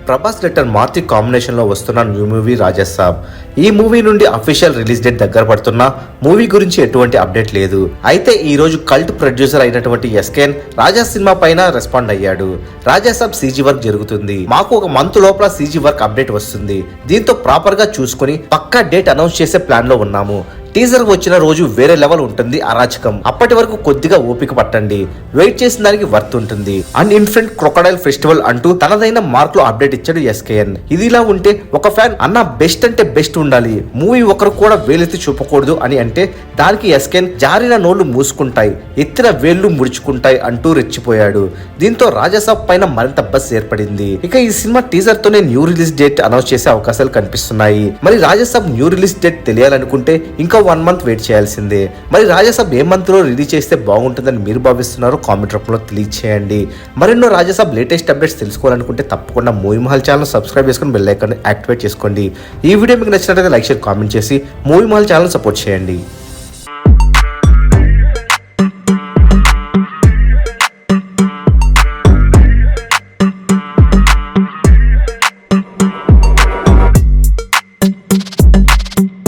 Prabhas letter Maruti combination లో వస్తున్న new movie Raja Saab. ఈ మూవీ నుండి అఫీషియల్ రిలీజ్ డేట్ దగ్గర పడుతున్నా మూవీ గురించి ఎటువంటి అప్డేట్ లేదు. అయితే ఈ రోజు కల్ట్ ప్రొడ్యూసర్ అయినటువంటి ఎస్కేన్ రాజా సినిమా పైన రెస్పాండ్ అయ్యాడు. రాజాసాబ్ సీజీ వర్క్ జరుగుతుంది, మాకు ఒక మంత్ లోపల సీజీ వర్క్ అప్డేట్ వస్తుంది, దీంతో ప్రాపర్ గా చూసుకుని పక్కా డేట్ అనౌన్స్ చేసే ప్లాన్ లో ఉన్నాము. టీజర్ వచ్చిన రోజు వేరే లెవెల్ ఉంటుంది అరాచకం. అప్పటి వరకు కొద్దిగా ఓపిక పట్టండి, వెయిట్ చేసిన దానికి వర్త్ ఉంటుంది. అండ్ ఇన్ఫినిట్ క్రొకడైల్ ఫెస్టివల్ అంటూ తనదైన మార్క్ లో అప్డేట్ ఇచ్చాడు ఎస్కేఎన్. ఇది ఇలా ఉంటే ఒక ఫ్యాన్ అన్న బెస్ట్ అంటే బెస్ట్ ఉండాలి, మూవీ ఒకరు కూడా వేలెత్తి చూపకూడదు అని అంటే దానికి ఎస్కేఎన్ జారిన నోళ్లు మూసుకుంటాయి, ఎత్తిన వేళ్లు ముడుచుకుంటాయి అంటూ రెచ్చిపోయాడు. దీంతో రాజాసాబ్ పైన మరింత బస్ ఏర్పడింది. ఇక ఈ సినిమా టీజర్ తోనే న్యూ రిలీజ్ డేట్ అనౌన్స్ చేసే అవకాశాలు కనిపిస్తున్నాయి. మరి రాజాసాబ్ న్యూ రిలీజ్ డేట్ తెలియాలనుకుంటే ఇంకా 1 month వెయిట్ చేయాల్సిందే. మరి రాజాసాబ్ ఏ మంత్ లో రిలీజ్ చేస్తే బాగుంటుందని మీరు భావిస్తున్నారో కామెంట్ రూపంలో తెలియచేయండి. మరెన్నో రాజాసాబ్ లేటెస్ట్ అప్డేట్స్ తెలుసుకోవాలనుకుంటే తప్పకుండా మూవీ మహల్ ఛానల్ సబ్స్క్రైబ్ చేసుకుని బెల్ ఐకాన్ యాక్టివేట్ చేసుకోండి. ఈ వీడియో మీకు నచ్చినట్లయితే లైక్ షేర్ కామెంట్ చేసి మూవీ మహల్ ఛానల్ సపోర్ట్ చేయండి.